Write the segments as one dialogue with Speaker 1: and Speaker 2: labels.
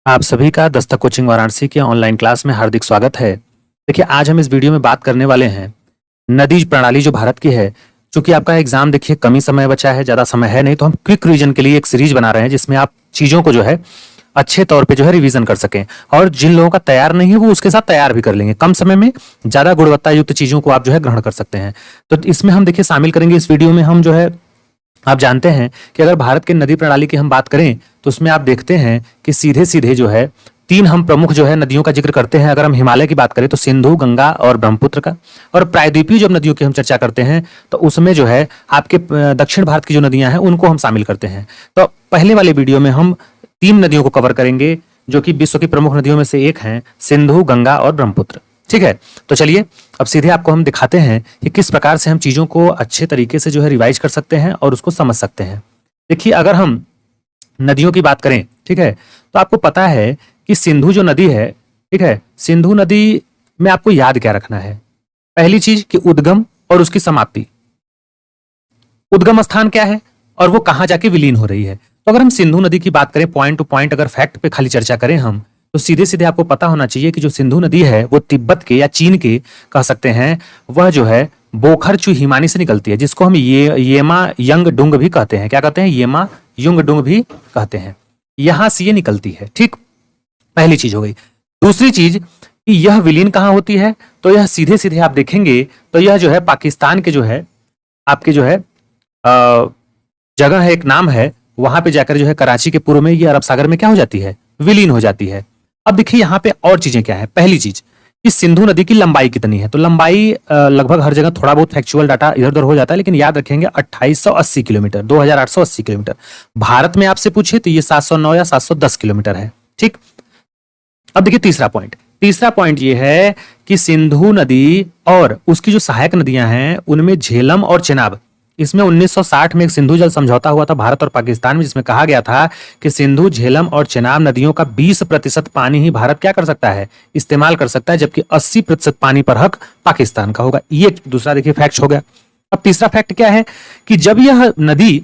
Speaker 1: आप सभी का दस्तक कोचिंग वाराणसी के ऑनलाइन क्लास में हार्दिक स्वागत है। देखिए, आज हम इस वीडियो में बात करने वाले हैं नदी प्रणाली जो भारत की है। चूंकि आपका एग्जाम देखिए कम ही समय बचा है, ज्यादा समय है नहीं, तो हम क्विक रिवीजन के लिए एक सीरीज बना रहे हैं जिसमें आप चीजों को जो है अच्छे तौर पे जो है रिवीजन कर सकें। और जिन लोगों का तैयार नहीं है वो उसके साथ तैयार भी कर लेंगे। कम समय में ज्यादा गुणवत्ता युक्त चीजों को आप जो है ग्रहण कर सकते हैं। तो इसमें हम देखिए शामिल करेंगे इस वीडियो में हम जो है, आप जानते हैं कि अगर भारत के नदी प्रणाली की हम बात करें तो उसमें आप देखते हैं कि सीधे सीधे जो है तीन हम प्रमुख जो है नदियों का जिक्र करते हैं। अगर हम हिमालय की बात करें तो सिंधु, गंगा और ब्रह्मपुत्र का। और प्रायद्वीपीय जब नदियों की हम चर्चा करते हैं तो उसमें जो है आपके दक्षिण भारत की जो नदियां हैं उनको हम शामिल करते हैं। तो पहले वाले वीडियो में हम तीन नदियों को कवर करेंगे जो कि विश्व की प्रमुख नदियों में से एक हैं, सिंधु, गंगा और ब्रह्मपुत्र। ठीक है, तो चलिए अब सीधे आपको हम दिखाते हैं कि किस प्रकार से हम चीजों को अच्छे तरीके से जो है रिवाइज कर सकते हैं और उसको समझ सकते हैं। देखिए, अगर हम नदियों की बात करें, ठीक है, तो आपको पता है कि सिंधु जो नदी है, ठीक है, सिंधु नदी में आपको याद क्या रखना है। पहली चीज कि उद्गम और उसकी समाप्ति। उद्गम स्थान क्या है और वो कहां जाके विलीन हो रही है। तो अगर हम सिंधु नदी की बात करें, पॉइंट टू पॉइंट अगर फैक्ट पे खाली चर्चा करें हम, तो सीधे सीधे आपको पता होना चाहिए कि जो सिंधु नदी है वो तिब्बत के या चीन के कह सकते हैं, वह जो है बोखरचू हिमानी से निकलती है, जिसको हम येमा यंग डुंग भी कहते हैं। क्या कहते हैं? येमा युंग डुंग भी कहते हैं। यहां से ये निकलती है। ठीक, पहली चीज हो गई। दूसरी चीज कि यह विलीन कहां होती है, तो यह सीधे सीधे आप देखेंगे तो यह जो है पाकिस्तान के जो है आपके जो है जगह है, एक नाम है, वहां पे जाकर जो है कराची के पूर्व में ये अरब सागर में क्या हो जाती है, विलीन हो जाती है। अब देखिए यहाँ पे और चीजें क्या है। पहली चीज, इस सिंधु नदी की लंबाई कितनी है। तो लंबाई लगभग हर जगह थोड़ा बहुत फैक्चुअल डाटा इधर उधर हो जाता है, लेकिन याद रखेंगे 2880 किलोमीटर, 2880 किलोमीटर। भारत में आपसे पूछे तो ये 709 या 710 किलोमीटर है। ठीक, अब देखिए तीसरा पॉइंट। तीसरा पॉइंट ये है कि सिंधु नदी और उसकी जो सहायक नदियां हैं उनमें झेलम और चेनाब, इसमें 1960 में एक सिंधु जल समझौता हुआ था भारत और पाकिस्तान में, जिसमें कहा गया था कि सिंधु, झेलम और चेनाब नदियों का 20% पानी ही भारत क्या कर सकता है, इस्तेमाल कर सकता है, जबकि 80% पानी पर हक पाकिस्तान का होगा। ये दूसरा देखिए फैक्ट हो गया। अब तीसरा फैक्ट क्या है कि जब यह नदी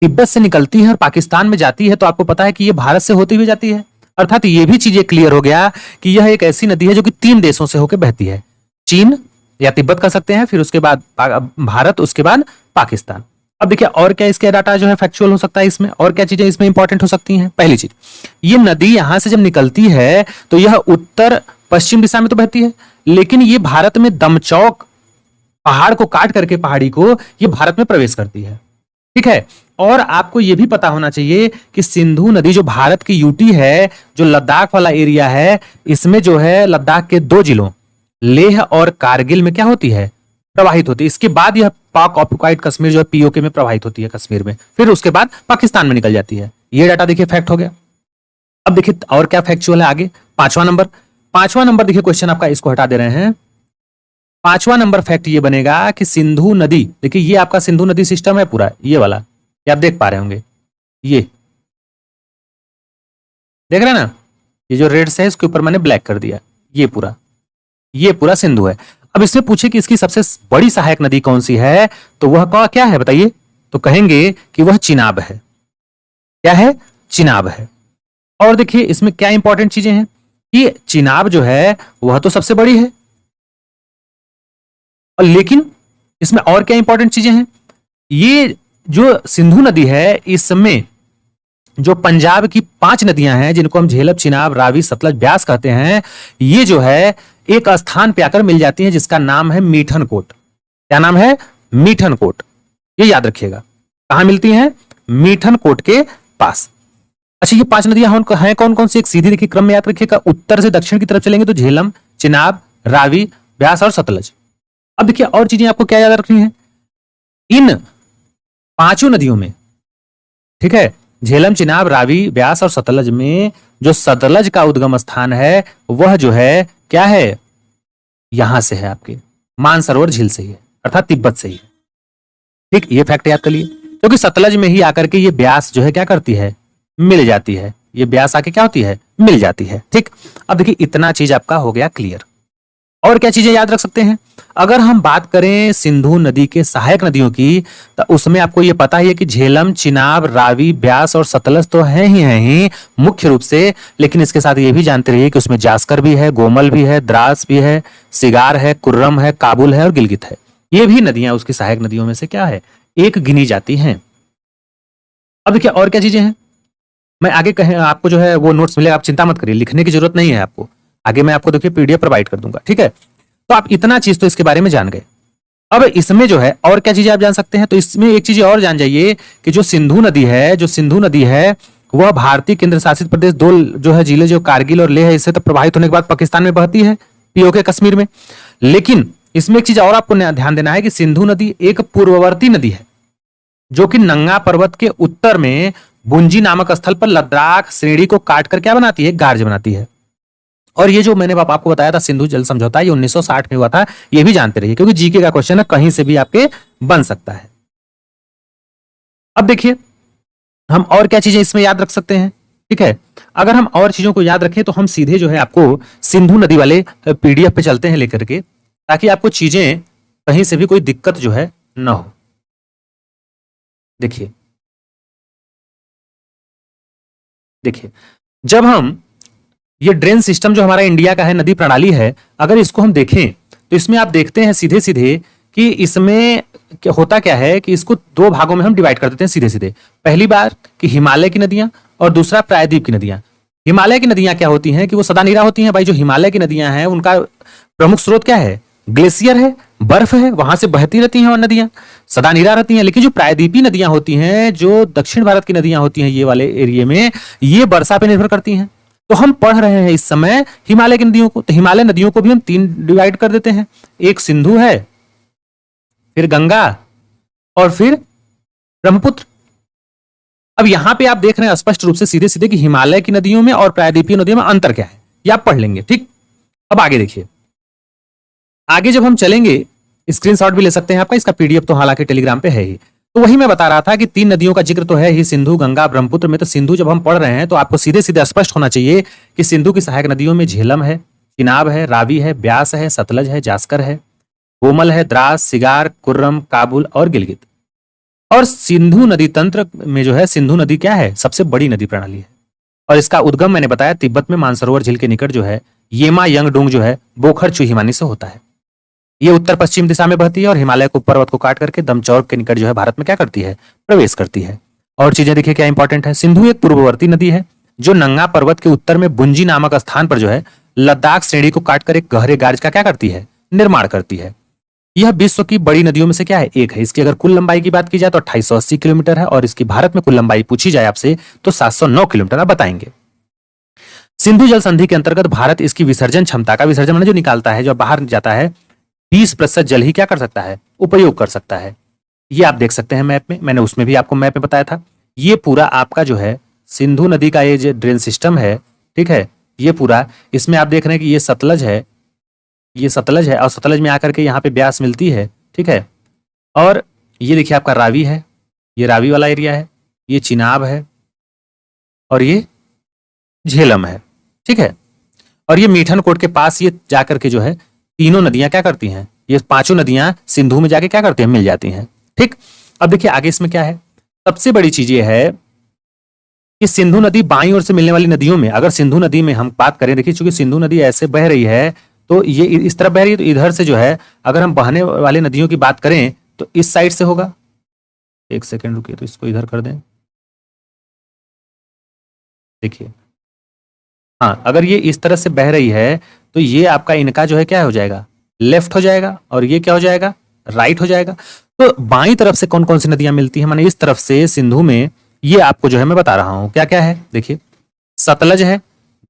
Speaker 1: तिब्बत से निकलती है और पाकिस्तान में जाती है तो आपको पता है कि यह भारत से होती हुई जाती है। अर्थात ये भी चीजें क्लियर हो गया कि यह एक ऐसी नदी है जो कि तीन देशों से होकर बहती है, चीन या तिब्बत कर सकते हैं, फिर उसके बाद भारत, उसके बाद पाकिस्तान। अब देखिए और क्या इसके डाटा जो है फैक्चुअल हो सकता है, इसमें और क्या चीजें इसमें इंपॉर्टेंट हो सकती हैं। पहली चीज, ये नदी यहां से जब निकलती है तो यह उत्तर पश्चिम दिशा में तो बहती है, लेकिन ये भारत में दमचौक पहाड़ को काट करके, पहाड़ी को, ये भारत में प्रवेश करती है। ठीक है, और आपको यह भी पता होना चाहिए कि सिंधु नदी जो भारत की यूटी है, जो लद्दाख वाला एरिया है, इसमें जो है लद्दाख के दो जिलों लेह और कारगिल में क्या होती है, प्रवाहित होती है। इसके बाद यह पाक ऑक्युपाइड कश्मीर जो है पीओके में प्रवाहित होती है, कश्मीर में, फिर उसके बाद पाकिस्तान में निकल जाती है। ये डाटा देखिए फैक्ट हो गया। अब देखिए और क्या फैक्चुअल है आगे। पांचवा नंबर देखिए क्वेश्चन आपका, इसको हटा दे रहे हैं। पांचवा नंबर फैक्ट ये बनेगा कि सिंधु नदी, देखिए ये आपका सिंधु नदी सिस्टम है पूरा, ये वाला, ये आप देख पा रहे होंगे, ये देख रहे हैं ना, ये जो रेड से है इसके ऊपर मैंने ब्लैक कर दिया, ये पूरा सिंधु है। अब इसमें पूछे कि इसकी सबसे बड़ी सहायक नदी कौन सी है, तो वह क्या है बताइए, तो कहेंगे कि वह चिनाब है। क्या है? चिनाब है। और देखिए इसमें क्या इंपॉर्टेंट चीजें हैं कि चिनाब जो है वह तो सबसे बड़ी है, और लेकिन इसमें और क्या इंपॉर्टेंट चीजें हैं, ये जो सिंधु नदी है इसमें जो पंजाब की 5 नदियां हैं जिनको हम झेलम, चिनाब, रावी, सतलज, ब्यास कहते हैं, ये जो है एक स्थान पे आकर मिल जाती हैं जिसका नाम है मीठनकोट। क्या नाम है? मीठनकोट। ये याद रखिएगा, कहां मिलती हैं? मीठनकोट के पास। अच्छा, ये 5 नदियां हैं कौन कौन सी? एक सीधी देखिए क्रम में याद रखिएगा, उत्तर से दक्षिण की तरफ चलेंगे तो झेलम, चिनाब, रावी, ब्यास और सतलज। अब देखिए और चीजें आपको क्या याद रखनी है, इन 5 नदियों में, ठीक है, झेलम, चिनाब, रावी, ब्यास और सतलज में जो सतलज का उद्गम स्थान है वह जो है क्या है, यहां से है, आपके मानसरोवर झील से ही है, अर्थात तिब्बत से ही है। ठीक, ये फैक्ट याद कर लिए, क्योंकि सतलज में ही आकर के ये ब्यास जो है क्या करती है, मिल जाती है। ये ब्यास आके क्या होती है, मिल जाती है। ठीक, अब देखिए इतना चीज आपका हो गया क्लियर। और क्या चीजें याद रख सकते हैं? अगर हम बात करें सिंधु नदी के सहायक नदियों की, तो उसमें आपको ये पता ही है कि झेलम, चिनाब, रावी, ब्यास और सतलज तो हैं ही मुख्य रूप से, लेकिन इसके साथ ये भी जानते रहिए कि उसमें जास्कर भी है, गोमल भी है, द्रास भी है, सिगार है, कुर्रम है, काबुल है और गिलगित है। ये भी नदियां उसकी सहायक नदियों में से क्या है, एक गिनी जाती हैं। अब देखिए और क्या चीजें हैं, मैं आगे कहें आपको जो है वो नोट्स मिलेगा, आप चिंता मत करिए, लिखने की जरूरत नहीं है आपको, आगे मैं आपको देखिए पीडीएफ प्रोवाइड कर दूंगा, ठीक है। तो आप इतना चीज तो इसके बारे में जान गए। अब इसमें जो है और क्या चीजें आप जान सकते हैं, तो इसमें एक चीज और जान जाइए कि जो सिंधु नदी है वह भारतीय केंद्र शासित प्रदेश दो जो है जिले जो कारगिल और लेह है, इससे तो प्रभावित होने के बाद पाकिस्तान में बहती है, पीओके कश्मीर में। लेकिन इसमें एक चीज और आपको ध्यान देना है कि सिंधु नदी एक पूर्ववर्ती नदी है जो कि नंगा पर्वत के उत्तर में बुंजी नामक स्थल पर लद्दाख श्रेणी को काट कर क्या बनाती है, गार्ज बनाती है। और ये जो मैंने आपको बताया था सिंधु जल समझौता, ये 1960 में हुआ था, ये भी जानते रहिए क्योंकि जीके का क्वेश्चन है, कहीं से भी आपके बन सकता है। अब देखिए हम और क्या चीजें इसमें याद रख सकते हैं, ठीक है। अगर हम और चीजों को याद रखें तो हम सीधे जो है आपको सिंधु नदी वाले पीडीएफ पे चलते हैं लेकर के, ताकि आपको चीजें कहीं से भी कोई दिक्कत जो है ना हो। देखिए जब हम ये ड्रेन सिस्टम जो हमारा इंडिया का है, नदी प्रणाली है, अगर इसको हम देखें तो इसमें आप देखते हैं सीधे सीधे कि इसमें होता क्या है कि इसको दो भागों में हम डिवाइड कर देते हैं सीधे सीधे। पहली बार कि हिमालय की नदियां और दूसरा प्रायद्वीप की नदियां। हिमालय की नदियां क्या होती हैं कि वो सदानीरा होती हैं भाई। जो हिमालय की नदियां हैं उनका प्रमुख स्रोत क्या है, ग्लेशियर है, बर्फ है, वहां से बहती रहती हैं और नदियां सदानीरा रहती हैं। लेकिन जो प्रायद्वीपीय नदियां होती हैं, जो दक्षिण भारत की नदियां होती हैं ये वाले एरिया में, ये वर्षा पे निर्भर करती हैं। तो हम पढ़ रहे हैं इस समय हिमालय की नदियों को, तो हिमालय नदियों को भी हम तीन डिवाइड कर देते हैं, एक सिंधु है, फिर गंगा और फिर ब्रह्मपुत्र। अब यहां पे आप देख रहे हैं स्पष्ट रूप से सीधे सीधे कि हिमालय की नदियों में और प्रायद्वीपीय नदियों में अंतर क्या है, ये आप पढ़ लेंगे, ठीक। अब आगे देखिए, आगे जब हम चलेंगे, स्क्रीनशॉट भी ले सकते हैं आपका, इसका पीडीएफ तो हालांकि टेलीग्राम पे है ही। तो वही मैं बता रहा था कि तीन नदियों का जिक्र तो है ही, सिंधु, गंगा, ब्रह्मपुत्र में। तो सिंधु जब हम पढ़ रहे हैं तो आपको सीधे सीधे स्पष्ट होना चाहिए कि सिंधु की सहायक नदियों में झेलम है, चिनाब है, रावी है, ब्यास है, सतलज है, जास्कर है, कोमल है, द्रास, सिगार, कुर्रम, काबुल और गिलगित। और सिंधु नदी तंत्र में जो है सिंधु नदी क्या है, सबसे बड़ी नदी प्रणाली है। और इसका उद्गम मैंने बताया तिब्बत में मानसरोवर झील के निकट जो है येमा यंगडोंग जो है बोखर चुहिमानी से होता है। ये उत्तर पश्चिम दिशा में बहती है और हिमालय को पर्वत को काट करके दमचौक के निकट जो है भारत में क्या करती है, प्रवेश करती है। और चीजें देखिए क्या इंपॉर्टेंट है, सिंधु एक पूर्ववर्ती नदी है जो नंगा पर्वत के उत्तर में बुंजी नामक स्थान पर जो है लद्दाख श्रेणी को काटकर एक गहरे गार्ज का क्या करती है, निर्माण करती है। यह विश्व की बड़ी नदियों में से क्या है, एक है। इसकी अगर कुल लंबाई की बात की जाए तो 2880 किलोमीटर है, और इसकी भारत में कुल लंबाई पूछी जाए आपसे तो 709 किलोमीटर आप बताएंगे। सिंधु जल संधि के अंतर्गत भारत इसकी विसर्जन क्षमता का, विसर्जन जो निकालता है, जो बाहर जाता है, 20% जल ही क्या कर सकता है, उपयोग कर सकता है। ये आप देख सकते हैं मैप में, मैंने उसमें भी आपको मैप में बताया था। ये पूरा आपका जो है सिंधु नदी का ये जो ड्रेन सिस्टम है, ठीक है, ये पूरा, इसमें आप देख रहे हैं कि ये सतलज है, ये सतलज है, और सतलज में आकर के यहाँ पे ब्यास मिलती है, ठीक है। और ये देखिए आपका रावी है, ये रावी वाला एरिया है, ये चिनाब है और ये झेलम है, ठीक है। और ये मीठन कोट के पास ये जाकर के जो है तीनों नदियां क्या करती हैं, ये पांचों नदियां सिंधु में जाके क्या करती हैं, मिल जाती हैं, ठीक। अब देखिए आगे इसमें क्या है, सबसे बड़ी चीज ये है कि सिंधु नदी बाईं ओर से मिलने वाली नदियों में, अगर सिंधु नदी में हम बात करें, देखिए चूंकि सिंधु नदी ऐसे बह रही है तो ये इस तरफ बह रही है, तो इधर से जो है अगर हम बहने वाले नदियों की बात करें तो इस साइड से होगा। एक सेकेंड रुकिए, तो इसको इधर कर दें, देखिए, हाँ, अगर ये इस तरह से बह रही है तो ये आपका इनका जो है क्या हो जाएगा, लेफ्ट हो जाएगा, और ये क्या हो जाएगा, राइट हो जाएगा। तो बाईं तरफ से कौन कौन सी नदियां मिलती हैं, माने इस तरफ से सिंधु में, ये आपको जो है मैं बता रहा हूं क्या क्या है। देखिए सतलज है,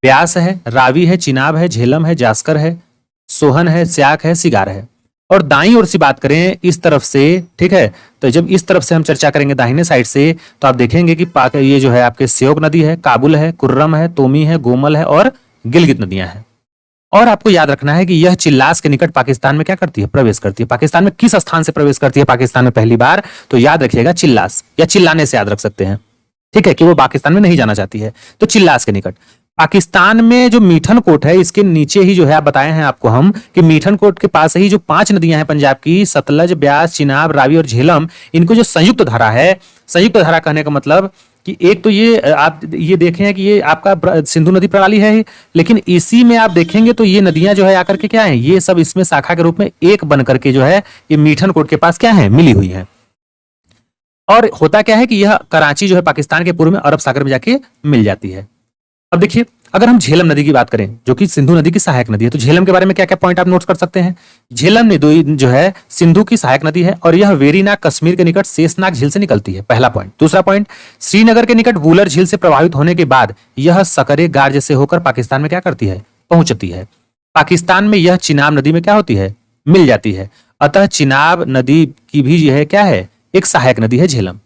Speaker 1: ब्यास है, रावी है, चिनाब है, झेलम है, जास्कर है, सोहन है, स्याक है, सिगार है। और दाईं ओर से बात करें इस तरफ से, ठीक है, तो जब इस तरफ से हम चर्चा करेंगे दाहिने साइड से, तो आप देखेंगे कि ये जो है आपके श्योक नदी है, काबुल है, कुर्रम है, तोमी है, गोमल है और गिलगित नदियां हैं। और आपको याद रखना है कि यह चिल्लास के निकट पाकिस्तान में क्या करती है, प्रवेश करती है। पाकिस्तान में किस स्थान से प्रवेश करती है पाकिस्तान में पहली बार, तो याद रखिएगा चिल्लास, या चिल्लाने से याद रख सकते हैं, ठीक है, कि वो पाकिस्तान में नहीं जाना चाहती है, तो चिल्लास के निकट। पाकिस्तान में जो मीठन कोट है, इसके नीचे ही जो है, आप बताए हैं आपको हम कि मीठन कोट के पास ही जो 5 नदियां हैं पंजाब की, सतलज, ब्यास, चिनाब, रावी और झेलम, इनको जो संयुक्त धारा है, संयुक्त धारा कहने का मतलब कि एक तो ये आप ये देखें कि ये आपका सिंधु नदी प्रणाली है ही, लेकिन इसी में आप देखेंगे तो ये नदियां जो है आकर के क्या है, ये सब इसमें शाखा के रूप में एक बन करके जो है ये मीठन कोट के पास क्या है, मिली हुई है। और होता क्या है कि यह कराची जो है पाकिस्तान के पूर्व में अरब सागर में जाके मिल जाती है। अब देखिए, अगर हम झेलम नदी की बात करें जो कि सिंधु नदी की सहायक नदी है, तो झेलम के बारे में क्या क्या पॉइंट आप नोट कर सकते हैं। झेलम नदी जो है सिंधु की सहायक नदी है और यह वेरीनाग कश्मीर के निकट शेषनाग झील से निकलती है, पहला पॉइंट। दूसरा पॉइंट, श्रीनगर के निकट वूलर झील से प्रभावित होने के बाद यह सकरे गार्ज से होकर पाकिस्तान में क्या करती है, पहुंचती है। पाकिस्तान में यह चिनाब नदी में क्या होती है, मिल जाती है। अतः चिनाब नदी की भी यह क्या है, एक सहायक नदी है झेलम।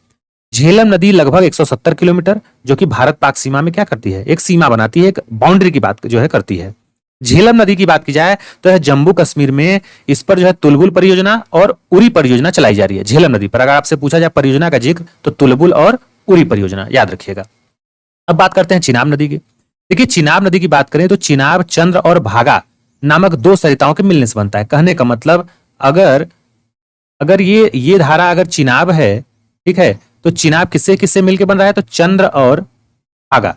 Speaker 1: झेलम नदी लगभग 170 किलोमीटर जो कि भारत पाक सीमा में क्या करती है, एक सीमा बनाती है, एक बाउंड्री की बात जो है करती है। झेलम नदी की बात की जाए तो यह जम्मू कश्मीर में इस पर जो है तुलबुल परियोजना और उरी परियोजना चलाई जा रही है। झेलम नदी पर अगर आपसे पूछा जाए परियोजना का जिक्र तो तुलबुल और उरी परियोजना याद रखिएगा। अब बात करते हैं चिनाब नदी की। देखिए, चिनाब नदी की बात करें तो चिनाब चंद्र और भागा नामक 2 सरिताओं के मिलने से बनता है। कहने का मतलब अगर अगर ये धारा अगर चिनाब है, ठीक है, तो चिनाब किससे किससे मिलकर बन रहा है, तो चंद्र और भागा,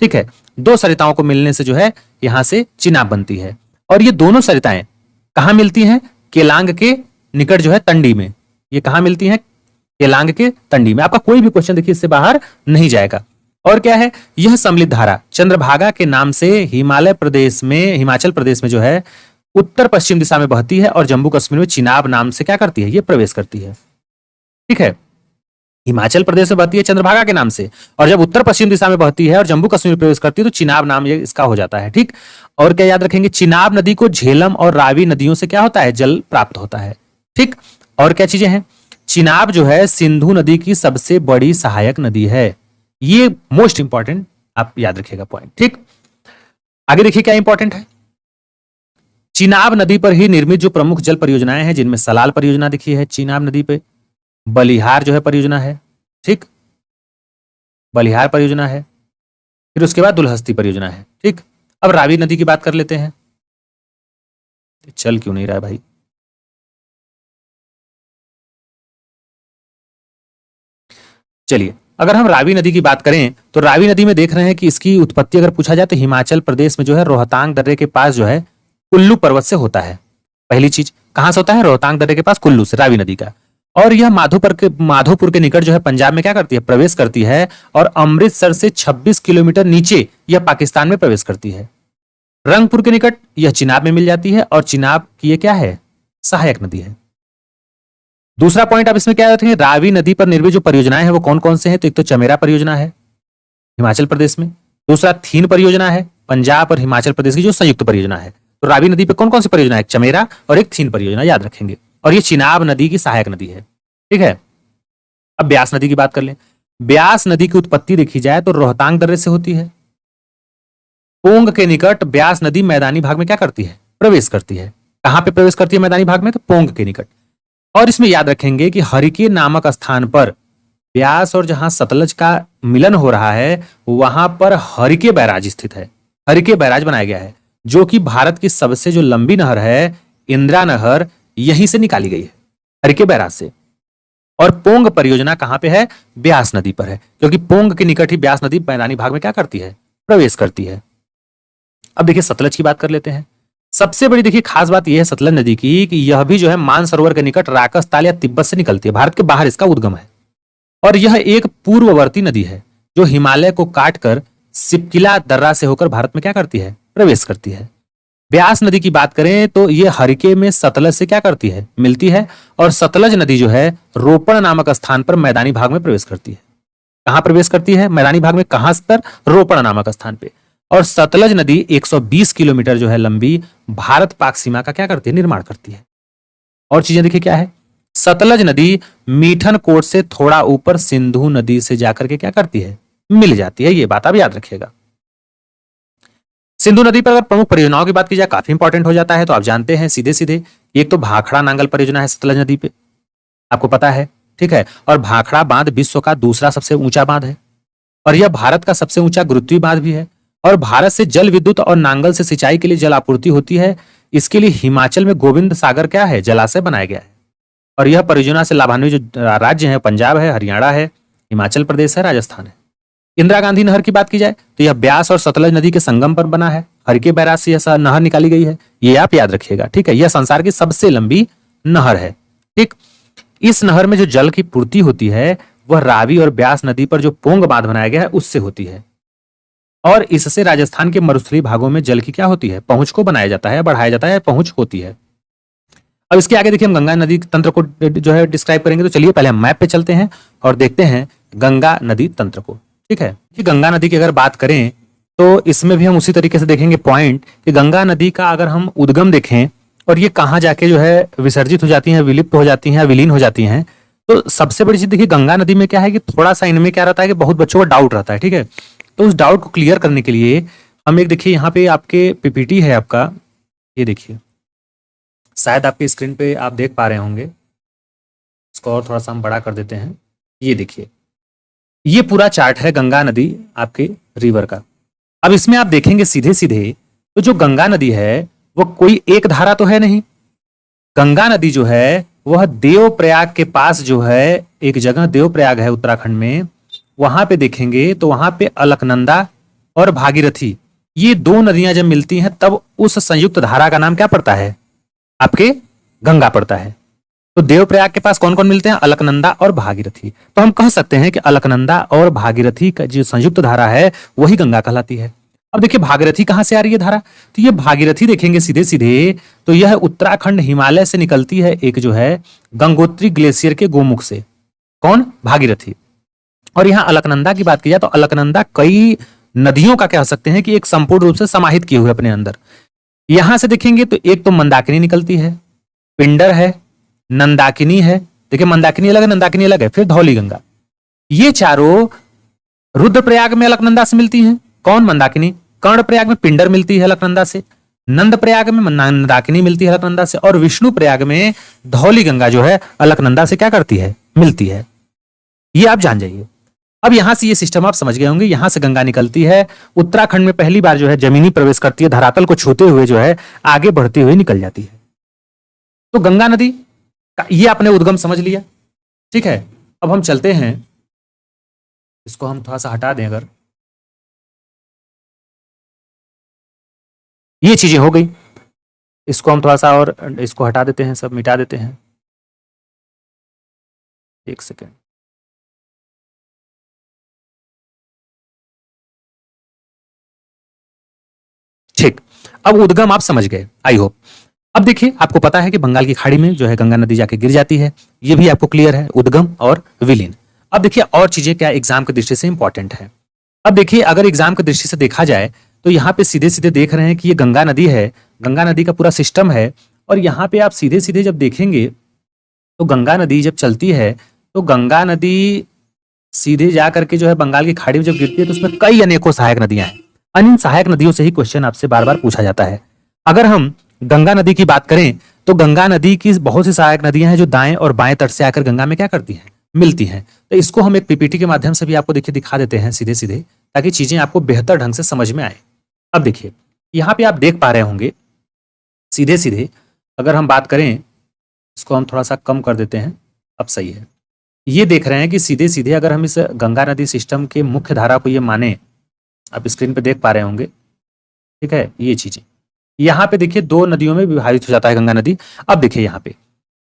Speaker 1: ठीक है, 2 सरिताओं को मिलने से जो है यहां से चिनाब बनती है। और ये दोनों सरिताएं कहां मिलती हैं, केलांग के निकट जो है तंडी में। ये कहां मिलती हैं, केलांग के तंडी में। आपका कोई भी क्वेश्चन देखिए इससे बाहर नहीं जाएगा। और क्या है, यह सम्मिलित धारा चंद्रभागा के नाम से हिमाचल प्रदेश में जो है उत्तर पश्चिम दिशा में बहती है और जम्मू कश्मीर में चिनाब नाम से क्या करती है, ये प्रवेश करती है। ठीक है, हिमाचल प्रदेश में बहती है चंद्रभागा के नाम से, और जब उत्तर पश्चिम दिशा में बहती है और जम्मू कश्मीर में प्रवेश करती है तो चिनाब नाम ये इसका हो जाता है। ठीक, और क्या याद रखेंगे, चिनाब नदी को झेलम और रावी नदियों से क्या होता है, जल प्राप्त होता है। ठीक, और क्या चीजें हैं, चिनाब जो है सिंधु नदी की सबसे बड़ी सहायक नदी है। ये मोस्ट इंपॉर्टेंट आप याद रखिएगा पॉइंट। ठीक, आगे देखिए क्या इंपॉर्टेंट है। चिनाब नदी पर ही निर्मित जो प्रमुख जल परियोजनाएं हैं, जिनमें सलाल परियोजना देखी है चिनाब नदी पे, बलिहार जो है परियोजना है, ठीक, बलिहार परियोजना है, फिर उसके बाद दुलहस्ती परियोजना है। ठीक, अब रावी नदी की बात कर लेते हैं। चल क्यों नहीं रहा है भाई, चलिए अगर हम रावी नदी की बात करें तो रावी नदी में देख रहे हैं कि इसकी उत्पत्ति अगर पूछा जाए तो हिमाचल प्रदेश में जो है रोहतांग दर्रे के पास जो है कुल्लू पर्वत से होता है। पहली चीज, कहां से होता है, रोहतांग दर्रे के पास कुल्लू से, रावी नदी का। और यह माधोपुर के निकट जो है पंजाब में क्या करती है, प्रवेश करती है, और अमृतसर से 26 किलोमीटर नीचे यह पाकिस्तान में प्रवेश करती है। रंगपुर के निकट यह चिनाब में मिल जाती है और चिनाब की ये क्या है, सहायक नदी है। दूसरा पॉइंट आप इसमें क्या रखेंगे, रावी नदी पर निर्मित जो परियोजनाएं हैं वो कौन कौन से हैं, तो एक तो चमेरा परियोजना है हिमाचल प्रदेश में, दूसरा थीन परियोजना है पंजाब और हिमाचल प्रदेश की जो संयुक्त परियोजना है। तो रावी नदी पे कौन कौन सी परियोजना है, एक चमेरा और एक थीन परियोजना याद रखेंगे, और ये चिनाब नदी की सहायक नदी है। ठीक है, अब ब्यास नदी की बात कर लें। ब्यास नदी की उत्पत्ति देखी जाए तो रोहतांग दर्रे से होती है। पोंग के निकट ब्यास नदी मैदानी भाग में क्या करती है, प्रवेश करती है। कहां पे प्रवेश करती है मैदानी भाग में, तो पोंग के निकट। और इसमें याद रखेंगे कि हरिके नामक स्थान पर ब्यास और जहां सतलज का मिलन हो रहा है वहां पर हरिके बैराज स्थित है। हरिके बैराज बनाया गया है जो कि भारत की सबसे जो लंबी नहर है इंदिरा नहर, यहीं से निकाली गई है, हरिके बैराज से। और पोंग परियोजना कहां पे है, ब्यास नदी पर है, क्योंकि पोंग के निकट ही ब्यास नदी मैदानी भाग में क्या करती है, प्रवेश करती है। अब देखिए सतलज की बात कर लेते हैं। सबसे बड़ी देखिए खास बात यह है सतलज नदी की कि यह भी जो है मानसरोवर के निकट राकस ताल या तिब्बत से निकलती है, भारत के बाहर इसका उद्गम है। और यह एक पूर्ववर्ती नदी है जो हिमालय को काटकर सिपकिला दर्रा से होकर भारत में क्या करती है, प्रवेश करती है। ब्यास नदी की बात करें तो यह हरिके में सतलज से क्या करती है, मिलती है, और सतलज नदी जो है रोपण नामक स्थान पर मैदानी भाग में प्रवेश करती है। कहां प्रवेश करती है, मैदानी भाग में, कहां पर, रोपण नामक स्थान पे। और सतलज नदी 120 किलोमीटर जो है लंबी भारत पाक सीमा का क्या करती है, निर्माण करती है। और चीजें देखिए क्या है, सतलज नदी मीठन कोट से थोड़ा ऊपर सिंधु नदी से जाकर के क्या करती है, मिल जाती है। ये बात आप याद रखिएगा। सिंधु नदी पर अगर प्रमुख परियोजनाओं की बात की जाए काफी इंपॉर्टेंट हो जाता है, तो आप जानते हैं सीधे सीधे, एक तो भाखड़ा नांगल परियोजना है सतलज नदी पे, आपको पता है, ठीक है। और भाखड़ा बांध विश्व का दूसरा सबसे ऊंचा बांध है, और यह भारत का सबसे ऊंचा गुरुत्वीय बांध भी है। और भारत से जल विद्युत और नांगल से सिंचाई के लिए जल आपूर्ति होती है। इसके लिए हिमाचल में गोविंद सागर क्या है, जलाशय बनाया गया है। और यह परियोजना से लाभान्वित जो राज्य है, पंजाब है, हरियाणा है, हिमाचल प्रदेश है, राजस्थान है। इंदिरा गांधी नहर की बात की जाए तो यह ब्यास और सतलज नदी के संगम पर बना है। हरिके बैराज से यह नहर निकाली गई है, ये आप याद रखिएगा, ठीक है। यह संसार की सबसे लंबी नहर है, ठीक। इस नहर में जो जल की पूर्ति होती है वह रावी और ब्यास नदी पर जो पोंग बांध बनाया गया है उससे होती है। और इससे राजस्थान के मरुस्थलीय भागों में जल की क्या होती है, पहुंच को बनाया जाता है, बढ़ाया जाता है, पहुंच होती है। अब इसके आगे देखिए हम गंगा नदी तंत्र को जो है डिस्क्राइब करेंगे। तो चलिए पहले हम मैप पे चलते हैं और देखते हैं गंगा नदी तंत्र को, ठीक है। कि गंगा नदी की अगर बात करें तो इसमें भी हम उसी तरीके से देखेंगे पॉइंट कि गंगा नदी का अगर हम उद्गम देखें और ये कहाँ जाके जो है विसर्जित हो जाती हैं, विलिप्त हो जाती हैं, विलीन हो जाती हैं। तो सबसे बड़ी चीज देखिए गंगा नदी में क्या है कि थोड़ा सा इनमें क्या रहता है कि बहुत बच्चों को डाउट रहता है, ठीक है। तो उस डाउट को क्लियर करने के लिए हम एक देखिए यहाँ पे आपके पीपीटी है आपका, ये देखिए शायद आपके स्क्रीन पे आप देख पा रहे होंगे। इसको और थोड़ा सा हम बड़ा कर देते हैं। ये देखिए ये पूरा चार्ट है गंगा नदी आपके रिवर का। अब इसमें आप देखेंगे सीधे सीधे तो जो गंगा नदी है वो कोई एक धारा तो है नहीं। गंगा नदी जो है वह देवप्रयाग के पास जो है एक जगह देवप्रयाग है उत्तराखंड में, वहां पे देखेंगे तो वहां पे अलकनंदा और भागीरथी ये दो नदियां जब मिलती हैं तब उस संयुक्त धारा का नाम क्या पड़ता है, आपके गंगा पड़ता है। तो देवप्रयाग के पास कौन कौन मिलते हैं, अलकनंदा और भागीरथी। तो हम कह सकते हैं कि अलकनंदा और भागीरथी का जो संयुक्त धारा है वही गंगा कहलाती है। अब देखिए भागीरथी कहां से आ रही है धारा, तो ये भागीरथी देखेंगे सीधे सीधे तो यह उत्तराखंड हिमालय से निकलती है एक जो है गंगोत्री ग्लेशियर के गोमुख से, कौन, भागीरथी। और यहां अलकनंदा की बात की जाए तो अलकनंदा कई नदियों का कह सकते हैं कि एक संपूर्ण रूप से समाहित किए हुए अपने अंदर। यहां से देखेंगे तो एक तो मंदाकिनी निकलती है, पिंडर है, नंदाकिनी है, देखिए मंदाकिनी अलग है, नंदाकिनी अलग है, फिर धौली गंगा। ये चारों रुद्रप्रयाग में अलकनंदा से मिलती हैं, कौन, मंदाकिनी। कर्णप्रयाग में पिंडर मिलती है अलकनंदा से, नंद प्रयाग में मंदाकिनी मिलती है अलकनंदा से, और विष्णु प्रयाग में धौली गंगा जो है अलकनंदा से क्या करती है, मिलती है। ये आप जान जाइए। अब यहां से ये सिस्टम आप समझ गए होंगे। यहां से गंगा निकलती है, उत्तराखंड में पहली बार जो है जमीनी प्रवेश करती है, धरातल को छूते हुए जो है आगे बढ़ती हुई निकल जाती है। तो गंगा नदी ये आपने उद्गम समझ लिया, ठीक है। अब हम चलते हैं, इसको हम थोड़ा सा हटा दें, अगर ये चीजें हो गई, इसको हम थोड़ा सा और इसको हटा देते हैं, सब मिटा देते हैं। एक सेकेंड, ठीक। अब उद्गम आप समझ गए, आई होप। अब देखिए आपको पता है कि बंगाल की खाड़ी में जो है गंगा नदी जाके गिर जाती है, ये भी आपको क्लियर है, उद्गम और विलीन। अब देखिए और चीजें क्या एग्जाम की दृष्टि से इंपॉर्टेंट है। अब देखिए अगर एग्जाम की दृष्टि से देखा जाए तो यहाँ पे सीधे सीधे देख रहे हैं कि ये गंगा नदी है, गंगा नदी का पूरा सिस्टम है। और यहाँ पे आप सीधे सीधे जब देखेंगे तो गंगा नदी जब चलती है तो गंगा नदी सीधे जा करके जो है बंगाल की खाड़ी में जब गिरती है तो उसमें कई अनेकों सहायक नदियां हैं। इन सहायक नदियों से ही क्वेश्चन आपसे बार बार पूछा जाता है। अगर हम गंगा नदी की बात करें तो गंगा नदी की बहुत सी सहायक नदियां हैं जो दाएं और बाएं तट से आकर गंगा में क्या करती हैं, मिलती हैं। तो इसको हम एक पीपीटी के माध्यम से भी आपको देखिए दिखा देते हैं सीधे सीधे, ताकि चीजें आपको बेहतर ढंग से समझ में आए। अब देखिए यहाँ पे आप देख पा रहे होंगे सीधे सीधे, अगर हम बात करें, इसको हम थोड़ा सा कम कर देते हैं, अब सही है। ये देख रहे हैं कि सीधे सीधे अगर हम इस गंगा नदी सिस्टम के मुख्य धारा को ये माने, आप स्क्रीन पे देख पा रहे होंगे, ठीक है। ये चीजें यहाँ पे देखिए दो नदियों में विभाजित हो जाता है गंगा नदी। अब देखिए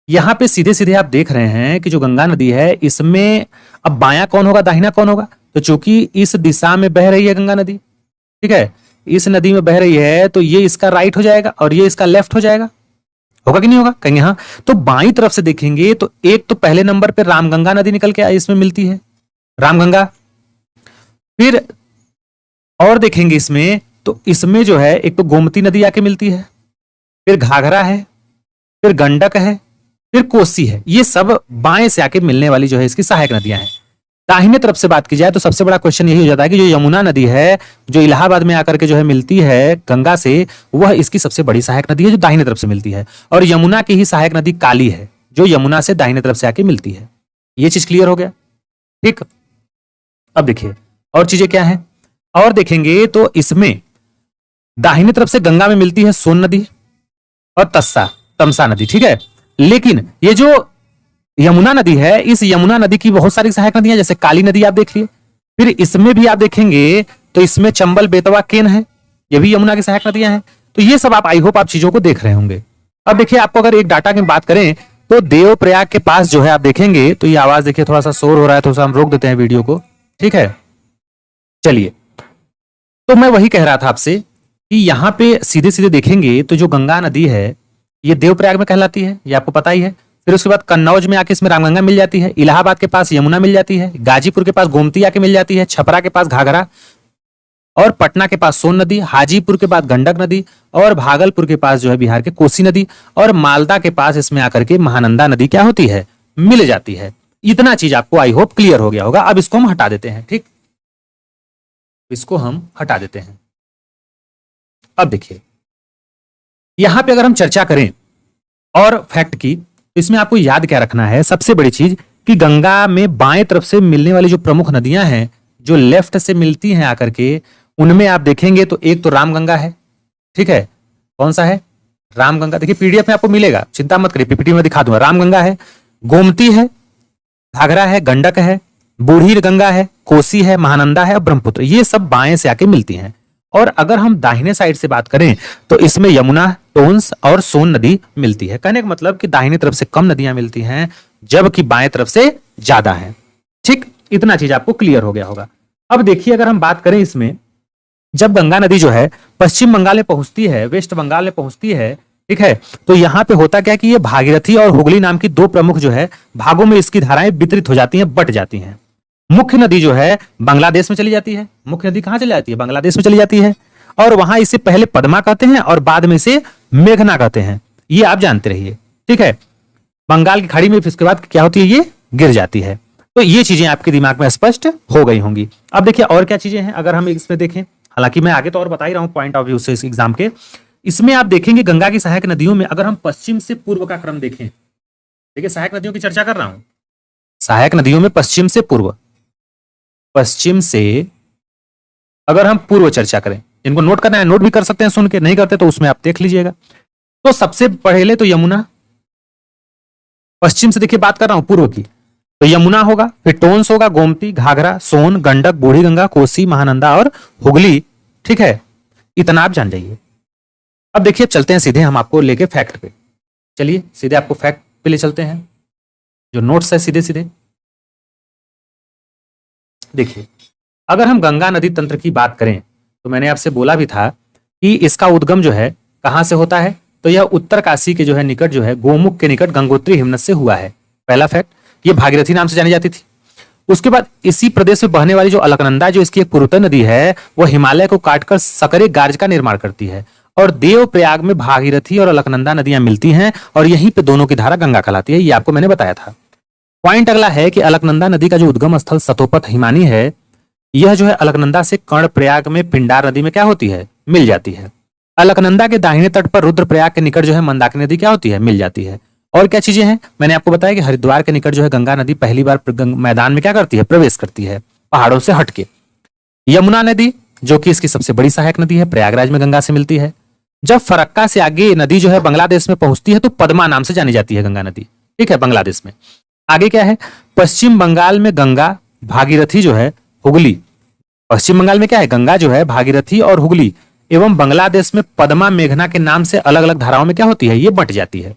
Speaker 1: यहाँ पे सीधे सीधे आप देख रहे हैं कि जो गंगा नदी है इसमें अब बायां कौन होगा, दाहिना कौन होगा, तो चूंकि इस दिशा में बह रही है गंगा नदी, ठीक है, इस नदी में बह रही है तो ये इसका राइट हो जाएगा और ये इसका लेफ्ट हो जाएगा, होगा कि नहीं होगा, कहेंगे हाँ। तो बाईं तरफ से देखेंगे तो एक तो पहले नंबर पे रामगंगा नदी निकल के इसमें मिलती है, रामगंगा। फिर और देखेंगे इसमें तो इसमें जो है एक तो गोमती नदी आके मिलती है, फिर घाघरा है, फिर गंडक है, फिर कोसी है। ये सब बाएं से आके मिलने वाली जो है इसकी सहायक नदियां हैं। दाहिने तरफ से बात की जाए तो सबसे बड़ा क्वेश्चन यही हो जाता है कि जो यमुना नदी है जो इलाहाबाद में आकर के जो है मिलती है गंगा से, वह इसकी सबसे बड़ी सहायक नदी है जो दाहिने तरफ से मिलती है। और यमुना की ही सहायक नदी काली है जो यमुना से दाहिने तरफ से आके मिलती है। ये चीज क्लियर हो गया, ठीक। अब देखिए और चीजें क्या है, और देखेंगे तो इसमें दाहिनी तरफ से गंगा में मिलती है सोन नदी और तमसा नदी, ठीक है। लेकिन ये जो यमुना नदी है, इस यमुना नदी की बहुत सारी सहायक नदियां, जैसे काली नदी आप देखिए, फिर इसमें भी आप देखेंगे तो इसमें चंबल, बेतवा, केन है, ये भी यमुना की सहायक नदियां हैं। तो ये सब आप आई होप आप चीजों को देख रहे होंगे। अब देखिए, आपको अगर एक डाटा की बात करें तो देवप्रयाग के पास जो है आप देखेंगे तो ये आवाज देखिए थोड़ा सा शोर हो रहा है, थोड़ा सा हम रोक देते हैं वीडियो को, ठीक है। चलिए, तो मैं वही कह रहा था आपसे कि यहां पे सीधे सीधे देखेंगे तो जो गंगा नदी है ये देवप्रयाग में कहलाती है, ये आपको पता ही है। फिर उसके बाद कन्नौज में आके इसमें रामगंगा मिल जाती है, इलाहाबाद के पास यमुना मिल जाती है, गाजीपुर के पास गोमती आके मिल जाती है, छपरा के पास घाघरा, और पटना के पास सोन नदी, हाजीपुर के पास गंडक नदी, और भागलपुर के पास जो है बिहार के कोसी नदी, और मालदा के पास इसमें आकर के महानंदा नदी क्या होती है, मिल जाती है। इतना चीज आपको आई होप क्लियर हो गया होगा। अब इसको हम हटा देते हैं, ठीक, इसको हम हटा देते हैं। अब देखिए, यहां पे अगर हम चर्चा करें और फैक्ट की, तो इसमें आपको याद क्या रखना है, सबसे बड़ी चीज कि गंगा में बाएं तरफ से मिलने वाली जो प्रमुख नदियां हैं, जो लेफ्ट से मिलती हैं आकर के, उनमें आप देखेंगे तो एक तो रामगंगा है, ठीक है। कौन सा है? रामगंगा। देखिए पीडीएफ में आपको मिलेगा, चिंता मत करिए, पीपीटी में दिखा दूंगा। रामगंगा है, गोमती है, घाघरा है, गंडक है, बूढ़ी गंगा है, कोसी है, महानंदा है और ब्रह्मपुत्र, ये सब बाएं से आके मिलती हैं। और अगर हम दाहिने साइड से बात करें तो इसमें यमुना, टोंस और सोन नदी मिलती है। कहने का मतलब कि दाहिनी तरफ से कम नदियां मिलती हैं जबकि बाएं तरफ से ज्यादा है, ठीक। इतना चीज आपको क्लियर हो गया होगा। अब देखिए, अगर हम बात करें इसमें, जब गंगा नदी जो है पश्चिम बंगाल में पहुंचती है, वेस्ट बंगाल में पहुंचती है, ठीक है, तो यहां पे होता क्या कि ये भागीरथी और हुगली नाम की दो प्रमुख जो है भागों में इसकी धाराएं वितरित हो जाती हैं, बट जाती हैं। मुख्य नदी जो है बांग्लादेश में चली जाती है। मुख्य नदी कहां चली जाती है? बांग्लादेश में चली जाती है, और वहां इसे पहले पद्मा कहते हैं और बाद में इसे मेघना कहते हैं, ये आप जानते रहिए, ठीक है। बंगाल की खाड़ी में फिर उसके बाद क्या होती है, ये गिर जाती है। तो ये चीजें आपके दिमाग में स्पष्ट हो गई होंगी। अब देखिए और क्या चीजें हैं अगर हम इसमें देखें, हालांकि मैं आगे तो और बता ही रहा हूं पॉइंट ऑफ व्यू से इस एग्जाम के। इसमें आप देखेंगे गंगा की सहायक नदियों में अगर हम पश्चिम से पूर्व का क्रम देखें, देखिए सहायक नदियों की चर्चा कर रहा हूं, सहायक नदियों में पश्चिम से पूर्व, पश्चिम से अगर हम पूर्व चर्चा करें, इनको नोट करना है नोट भी कर सकते हैं, सुन के नहीं करते तो उसमें आप देख लीजिएगा। तो सबसे पहले तो यमुना, पश्चिम से देखिए बात कर रहा हूं पूर्व की, तो यमुना होगा, फिर टोंस होगा, गोमती, घाघरा, सोन, गंडक, बूढ़ी गंगा, कोसी, महानंदा और हुगली, ठीक है। इतना आप जान जाइए। अब देखिए चलते हैं सीधे हम आपको लेके फैक्ट पे, चलिए सीधे आपको फैक्ट पे ले चलते हैं, जो नोट्स है सीधे सीधे। देखिए, अगर हम गंगा नदी तंत्र की बात करें तो मैंने आपसे बोला भी था कि इसका उद्गम जो है कहां से होता है, तो यह उत्तर काशी के जो है निकट, जो है गोमुख के निकट गंगोत्री हिमनद से हुआ है। पहला फैक्ट, ये भागीरथी नाम से जानी जाती थी। उसके बाद इसी प्रदेश में बहने वाली जो अलकनंदा, जो इसकी एक पूर्वोत्तर नदी है, वह हिमालय को काटकर सकरे गार्ज का निर्माण करती है, और देवप्रयाग में भागीरथी और अलकनंदा नदियां मिलती हैं, और यहीं पे दोनों की धारा गंगा कहलाती है, ये आपको मैंने बताया था। पॉइंट अगला है कि अलकनंदा नदी का जो उद्गम स्थल सतोपथ हिमानी है, यह जो है अलकनंदा से कर्णप्रयाग में पिंडार नदी में क्या होती है, मिल जाती है। अलकनंदा के दाहिने तट पर रुद्रप्रयाग के निकट जो है मंदाकिनी नदी क्या होती है, मिल जाती है। और क्या चीजें हैं, मैंने आपको बताया कि हरिद्वार के निकट जो है गंगा नदी पहली बार मैदान में क्या करती है, प्रवेश करती है, पहाड़ों से हटके। यमुना नदी जो कि इसकी सबसे बड़ी सहायक नदी है, प्रयागराज में गंगा से मिलती है। जब फरक्का से आगे नदी जो है बांग्लादेश में पहुंचती है तो पद्मा नाम से जानी जाती है गंगा नदी, ठीक है, बांग्लादेश में। आगे क्या है, पश्चिम बंगाल में गंगा, भागीरथी जो है, हुगली, पश्चिम बंगाल में क्या है, गंगा जो है, भागीरथी और हुगली, एवं बांग्लादेश में पद्मा, मेघना के नाम से अलग अलग धाराओं में क्या होती है, ये बंट जाती है।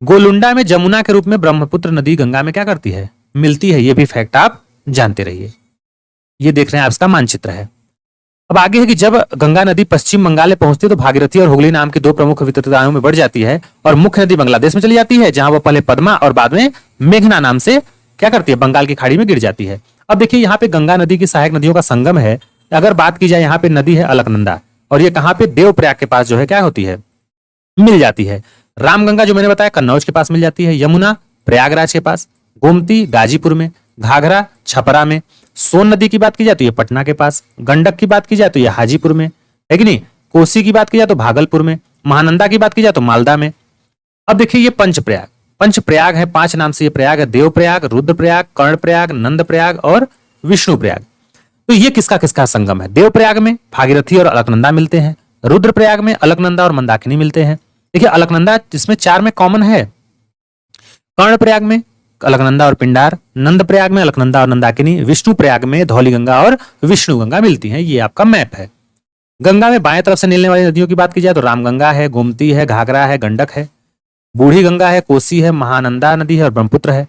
Speaker 1: गोलुंडा में जमुना के रूप में ब्रह्मपुत्र नदी गंगा में क्या करती है, मिलती है, ये भी फैक्ट आप जानते रहिए। ये देख रहे हैं आप, इसका मानचित्र है। अब आगे है कि जब गंगा नदी पश्चिम बंगाल में पहुंचती है तो भागीरथी और हुगली नाम की दो प्रमुख वितरिताओं में बढ़ जाती है, और मुख्य नदी बांग्लादेश में चली जाती है, जहां वह पहले पद्मा और बाद में मेघना नाम से क्या करती है, बंगाल की खाड़ी में गिर जाती है। अब देखिए यहाँ पे गंगा नदी की सहायक नदियों का संगम है। अगर बात की जाए, यहाँ पे नदी है अलकनंदा, और ये कहाँ पे, देवप्रयाग के पास जो है क्या होती है, मिल जाती है। रामगंगा जो मैंने बताया कन्नौज के पास मिल जाती है, यमुना प्रयागराज के पास, गोमती गाजीपुर में, घाघरा छपरा में, सोन नदी की बात की जाए तो ये पटना के पास, गंडक की बात की जाए तो ये हाजीपुर में है कि नहीं, कोसी की बात की जाए तो भागलपुर में, महानंदा की बात की जाए तो मालदा में। अब देखिए ये पंचप्रयाग, पंचप्रयाग है, 5 नाम से ये प्रयाग है, देवप्रयाग, रुद्रप्रयाग, कर्णप्रयाग, नंदप्रयाग और विष्णुप्रयाग। तो ये किसका किसका संगम है? देवप्रयाग में भागीरथी और अलकनंदा मिलते हैं, रुद्रप्रयाग में अलकनंदा और मंदाकिनी मिलते हैं। देखिए अलकनंदा जिसमें 4 में कॉमन है, कर्णप्रयाग में अलकनंदा और पिंडार, नंदप्रयाग में अलकनंदा और नंदाकिनी, विष्णुप्रयाग में धौलीगंगा और विष्णुगंगा मिलती हैं। ये आपका मैप है। गंगा में बाएं तरफ से निकलने वाली नदियों की बात की जाए तो रामगंगा है, गोमती है, घाघरा है, गंडक है, बूढ़ी गंगा है, कोसी है, महानंदा नदी है और ब्रह्मपुत्र है।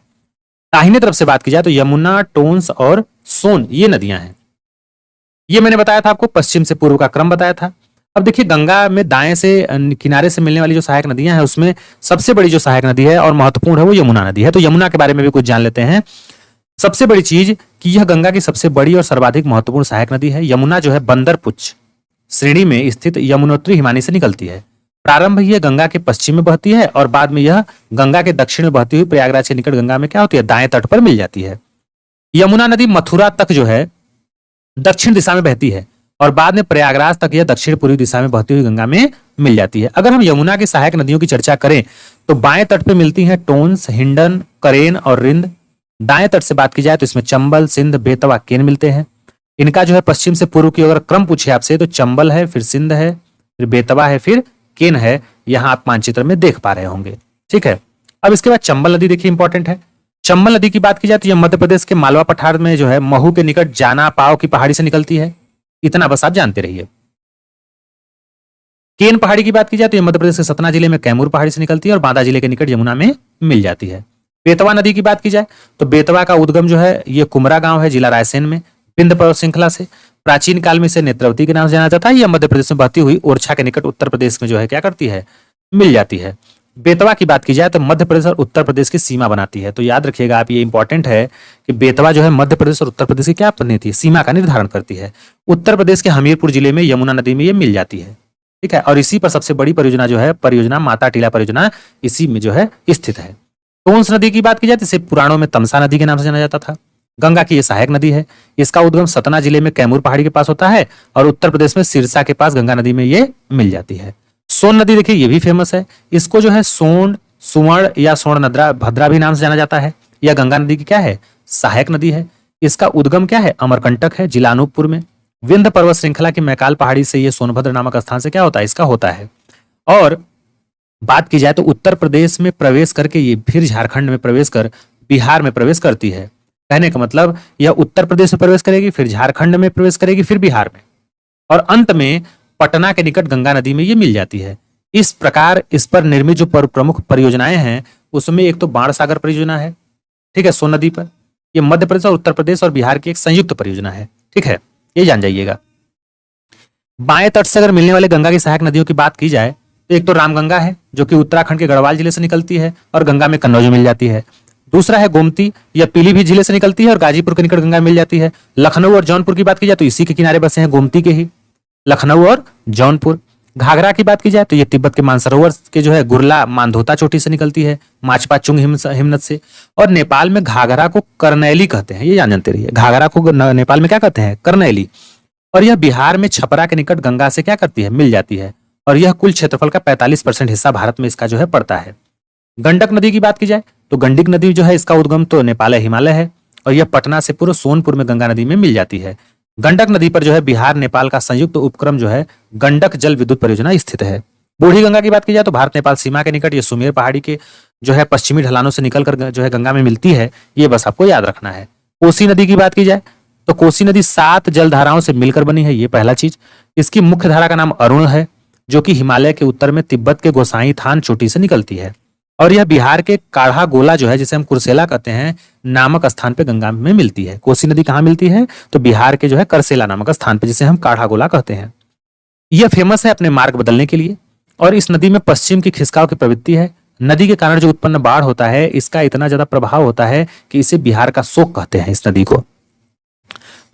Speaker 1: दाहिने तरफ से बात की जाए तो यमुना, टोंस और सोन ये नदियां हैं। ये मैंने बताया था आपको, पश्चिम से पूर्व का क्रम बताया था। अब देखिए गंगा में दाएं से किनारे से मिलने वाली जो सहायक नदियां हैं उसमें सबसे बड़ी जो सहायक नदी है और महत्वपूर्ण है वो यमुना नदी है। तो यमुना के बारे में भी कुछ जान लेते हैं। सबसे बड़ी चीज कि यह गंगा की सबसे बड़ी और सर्वाधिक महत्वपूर्ण सहायक नदी है। यमुना जो है बंदरपुच्छ श्रेणी में स्थित यमुनोत्री हिमानी से निकलती है। प्रारंभ यह गंगा के पश्चिम में बहती है और बाद में यह गंगा के दक्षिण में बहती हुई प्रयागराज के निकट गंगा में क्या होती है, दाएं तट पर मिल जाती है। यमुना नदी मथुरा तक जो है दक्षिण दिशा में बहती है और बाद में प्रयागराज तक यह दक्षिण पूर्वी दिशा में बहती हुई गंगा में मिल जाती है। अगर हम यमुना की सहायक नदियों की चर्चा करें तो बाएं तट पे मिलती हैं टोंस, हिंडन, करेन और रिंद। दाएं तट से बात की जाए तो इसमें चंबल, सिंध, बेतवा, केन मिलते हैं। इनका जो है पश्चिम से पूर्व की अगर क्रम पूछे आपसे तो चंबल है, फिर सिंध है, फिर बेतवा है, फिर केन है। यहां आप मानचित्र में देख पा रहे होंगे। ठीक है। अब इसके बाद चंबल नदी देखिए इंपॉर्टेंट है। चंबल नदी की बात की जाए तो यह मध्य प्रदेश के मालवा पठार में जो है महू के निकट जाना पाव की पहाड़ी से निकलती है। इतना बस आप जानते रहिए। केन पहाड़ी की बात की जाए तो यह मध्य प्रदेश के सतना जिले में कैमूर पहाड़ी से निकलती है और बांदा जिले के निकट यमुना में मिल जाती है। बेतवा नदी की बात की जाए तो बेतवा का उद्गम जो है ये कुमरा गांव है, जिला रायसेन में, विंध्य पर्वत श्रृंखला से। प्राचीन काल में इसे नेत्रावती के नाम से जाना जाता है। यह मध्य प्रदेश में बहती हुई ओरछा के निकट उत्तर प्रदेश में जो है क्या करती है, मिल जाती है। बेतवा की बात की जाए तो मध्य प्रदेश और उत्तर प्रदेश की सीमा बनाती है। तो याद रखिएगा आप, ये इंपॉर्टेंट है कि बेतवा जो है मध्य प्रदेश और उत्तर प्रदेश की क्या बनती है, सीमा का निर्धारण करती है। उत्तर प्रदेश के हमीरपुर जिले में यमुना नदी में ये मिल जाती है। ठीक है। और इसी पर सबसे बड़ी परियोजना जो है परियोजना माता टीला परियोजना इसी में जो है स्थित है। टोंस नदी की बात की जाए तो इसे पुराणों में तमसा नदी के नाम से जाना जाता था। गंगा की यह सहायक नदी है। इसका उद्गम सतना जिले में कैमूर पहाड़ी के पास होता है और उत्तर प्रदेश में सिरसा के पास गंगा नदी में ये मिल जाती है। सोन नदी देखिए ये भी फेमस है। इसको जो है सोन, सुवर्ण या स्वर्ण नद्रा भद्रा भी नाम से जाना जाता है। यह गंगा नदी की क्या है, सहायक नदी है। इसका उद्गम क्या है, अमरकंटक है, जिला अनूपपुर में। विंध्य पर्वत श्रृंखला की मैकाल पहाड़ी से यह सोनभद्र नामक स्थान से क्या होता है, इसका होता है। और बात की जाए तो उत्तर प्रदेश में प्रवेश करके ये फिर झारखंड में प्रवेश कर बिहार में प्रवेश करती है। कहने का मतलब यह उत्तर प्रदेश में प्रवेश करेगी, फिर झारखंड में प्रवेश करेगी, फिर बिहार में, और अंत में पटना के निकट गंगा नदी में ये मिल जाती है। इस प्रकार इस पर निर्मित जो प्रमुख परियोजनाएं हैं उसमें एक तो बाण सागर परियोजना है, ठीक है, सोन नदी पर। यह मध्य प्रदेश और उत्तर प्रदेश और बिहार की एक संयुक्त परियोजना है। ठीक है, ये जान जाइएगा। बाएं तट से अगर मिलने वाले गंगा की सहायक नदियों की बात की जाए तो एक तो रामगंगा है जो कि उत्तराखंड के गढ़वाल जिले से निकलती है और गंगा में कन्नौज में मिल जाती है। दूसरा है गोमती, यह पीलीभीत जिले से निकलती है और गाजीपुर के निकट गंगा में मिल जाती है। लखनऊ और जौनपुर की बात की जाए तो इसी के किनारे बसे हैं, गोमती के ही, लखनऊ और जौनपुर। घाघरा की बात की जाए तो ये तिब्बत के मानसरोवर के जो है गुरला मानधोता चोटी से निकलती है, माचपा चुंग हिमनद से। और नेपाल में घाघरा को करनैली कहते हैं, ये जानते रहिए। घाघरा को नेपाल में क्या कहते हैं, करनैली। और यह बिहार में छपरा के निकट गंगा से क्या करती है, मिल जाती है। और यह कुल क्षेत्रफल का 45% हिस्सा भारत में इसका जो है पड़ता है। गंडक नदी की बात की जाए तो गंडक नदी जो है इसका उद्गम तो नेपाल हिमालय है और यह पटना से पूर्व सोनपुर में गंगा नदी में मिल जाती है। गंडक नदी पर जो है बिहार नेपाल का संयुक्त उपक्रम जो है गंडक जल विद्युत परियोजना स्थित है। बूढ़ी गंगा की बात की जाए तो भारत नेपाल सीमा के निकट ये सुमेर पहाड़ी के जो है पश्चिमी ढलानों से निकलकर जो है गंगा में मिलती है। ये बस आपको याद रखना है। कोसी नदी की बात की जाए तो कोसी नदी 7 जलधाराओं से मिलकर बनी है, ये पहला चीज। इसकी मुख्य धारा का नाम अरुण है जो कि हिमालय के उत्तर में तिब्बत के गोसाई थान चोटी से निकलती है। और यह बिहार के काढ़ा गोला जो है जिसे हम कुर्सेला कहते हैं नामक स्थान पे गंगा में मिलती है। कोसी नदी कहाँ मिलती है, तो बिहार के जो है करसेला नामक स्थान पे, जिसे हम काढ़ा गोला कहते हैं। यह फेमस है अपने मार्ग बदलने के लिए और इस नदी में पश्चिम की खिसकाव की प्रवृत्ति है। नदी के कारण जो उत्पन्न बाढ़ होता है इसका इतना ज्यादा प्रभाव होता है कि इसे बिहार का शोक कहते हैं इस नदी को।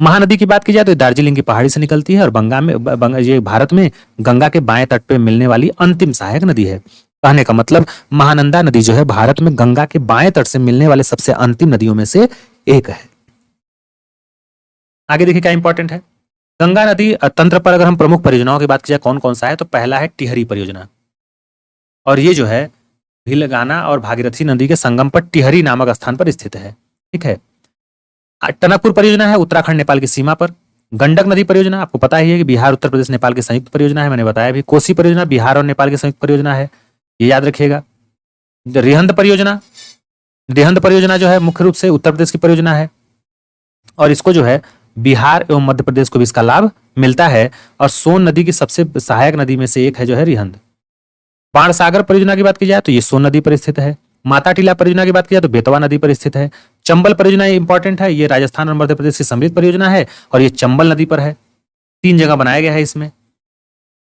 Speaker 1: महानदी की बात की जाए तो दार्जिलिंग की पहाड़ी से निकलती है और ये भारत में गंगा के बाएं तट पे मिलने वाली अंतिम सहायक नदी है। कहने का मतलब महानंदा नदी जो है भारत में गंगा के बाएं तट से मिलने वाले सबसे अंतिम नदियों में से एक है। आगे देखिए क्या इंपॉर्टेंट है। गंगा नदी तंत्र पर अगर हम प्रमुख परियोजनाओं की बात की जाए कौन कौन सा है, तो पहला है टिहरी परियोजना और ये जो है भिलगाना और भागीरथी नदी के संगम पर टिहरी नामक स्थान पर स्थित है। ठीक है। टनकपुर परियोजना है उत्तराखंड नेपाल की सीमा पर। गंडक नदी परियोजना आपको पता ही है कि बिहार उत्तर प्रदेश नेपाल की संयुक्त परियोजना है, मैंने बताया भी। कोसी परियोजना बिहार और नेपाल की संयुक्त परियोजना है, ये याद रखिएगा। रिहंद परियोजना, रिहंद परियोजना जो है मुख्य रूप से उत्तर प्रदेश की परियोजना है और इसको जो है बिहार एवं मध्य प्रदेश को भी इसका लाभ मिलता है। और सोन नदी की सबसे सहायक नदी में से एक है जो है रिहंद। बाणसागर परियोजना की बात की जाए तो ये सोन नदी पर स्थित है। माता टीला परियोजना की बात की जाए तो बेतवा नदी पर स्थित है। चंबल परियोजना इंपॉर्टेंट है, ये राजस्थान और मध्य प्रदेश की समृद्ध परियोजना है और ये चंबल नदी पर है। 3 जगह बनाया गया है इसमें।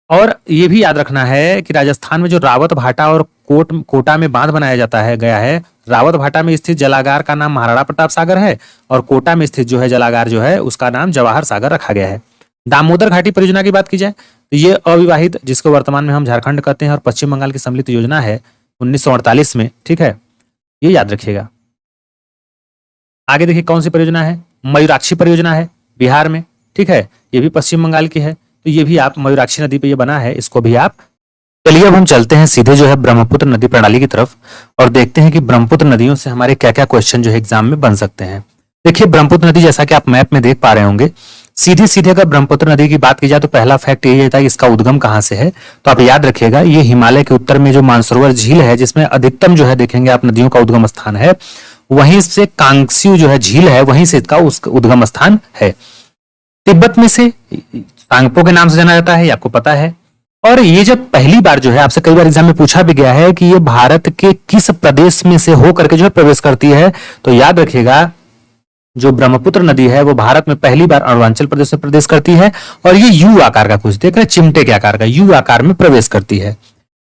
Speaker 1: और ये भी याद रखना है कि राजस्थान में जो रावत भाटा और कोटा में बांध बनाया जाता है गया है, रावत भाटा में स्थित जलागार का नाम महाराणा प्रताप सागर है और कोटा में स्थित जो है जलागार जो है उसका नाम जवाहर सागर रखा गया है। दामोदर घाटी परियोजना की बात की जाए तो ये अविवाहित, जिसको वर्तमान में हम झारखंड कहते हैं और पश्चिम बंगाल की सम्मिलित योजना है 1948 में, ठीक है, ये याद रखिएगा। आगे देखिए कौन सी परियोजना है, मयूराक्षी परियोजना है बिहार में, ठीक है, ये भी पश्चिम बंगाल की है। तो ये भी आप मयूराक्षी नदी पे ये बना है, इसको भी आप। चलिए अब हम चलते हैं सीधे जो है ब्रह्मपुत्र नदी प्रणाली की तरफ और देखते हैं कि ब्रह्मपुत्र नदियों से हमारे क्या क्या क्वेश्चन जो है एग्जाम में बन सकते हैं। देखिए ब्रह्मपुत्र नदी जैसा कि आप मैप में देख पा रहे होंगे, सीधे सीधे अगर ब्रह्मपुत्र नदी की बात की जाए तो पहला फैक्ट यही रहता है कि इसका उद्गम कहाँ से है। तो आप याद रखिएगा ये हिमालय के उत्तर में जो मानसरोवर झील है, जिसमें अधिकतम जो है देखेंगे आप नदियों का उद्गम स्थान है, वहीं से कांगस्यू जो है झील है, वहीं से इसका उद्गम स्थान है। तिब्बत में से सांगपो के नाम से जाना जाता है, ये आपको पता है। और ये जब पहली बार जो है आपसे कई बार एग्जाम में पूछा भी गया है कि ये भारत के किस प्रदेश में से होकर के जो है प्रवेश करती है, तो याद रखिएगा जो ब्रह्मपुत्र नदी है वो भारत में पहली बार अरुणाचल प्रदेश में प्रवेश करती है और ये यू आकार का, कुछ देख रहे हैं चिमटे के आकार का, यू आकार में प्रवेश करती है।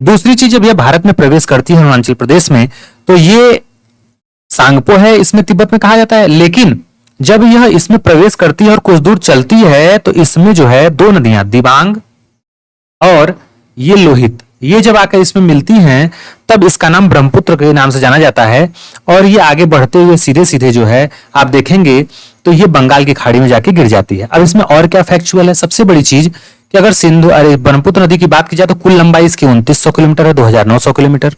Speaker 1: दूसरी चीज, जब ये भारत में प्रवेश करती है अरुणाचल प्रदेश में, तो ये सांगपो है, इसमें तिब्बत में कहा जाता है, लेकिन जब यह इसमें प्रवेश करती है और कुछ दूर चलती है तो इसमें जो है 2 नदियां दिबांग और ये लोहित, ये जब आकर इसमें मिलती हैं तब इसका नाम ब्रह्मपुत्र के नाम से जाना जाता है। और ये आगे बढ़ते हुए सीधे सीधे जो है आप देखेंगे तो ये बंगाल की खाड़ी में जाके गिर जाती है। अब इसमें और क्या फैक्चुअल है, सबसे बड़ी चीज कि अगर ब्रह्मपुत्र नदी की बात की जाए तो कुल लंबाई इसकी 2900 किलोमीटर है, 2900 किलोमीटर।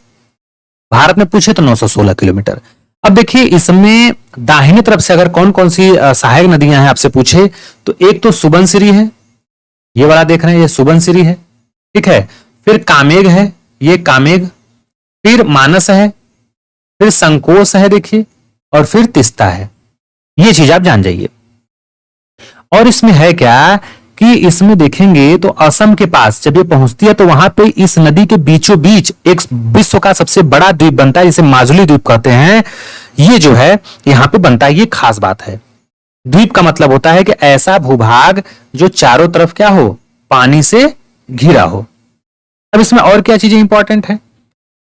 Speaker 1: भारत में पूछे तो 916 किलोमीटर। अब देखिए इसमें दाहिने तरफ से अगर कौन कौन सी सहायक नदियां हैं आपसे पूछे तो एक तो सुबनसिरी है, ये वाला देख रहे हैं, ये सुबनसिरी है, ठीक है। फिर कामेग है, ये कामेग, फिर मानस है, फिर संकोच है देखिए, और फिर तिस्ता है। ये चीज आप जान जाइए। और इसमें है क्या कि इसमें देखेंगे तो असम के पास जब ये पहुंचती है तो वहां पे इस नदी के बीचों बीच एक विश्व का सबसे बड़ा द्वीप बनता है, जिसे माजुली द्वीप कहते हैं। ये जो है यहां पे बनता है, ये खास बात है। द्वीप का मतलब होता है कि ऐसा भूभाग जो चारों तरफ क्या हो, पानी से घिरा हो। अब इसमें और क्या चीजें इंपॉर्टेंट है,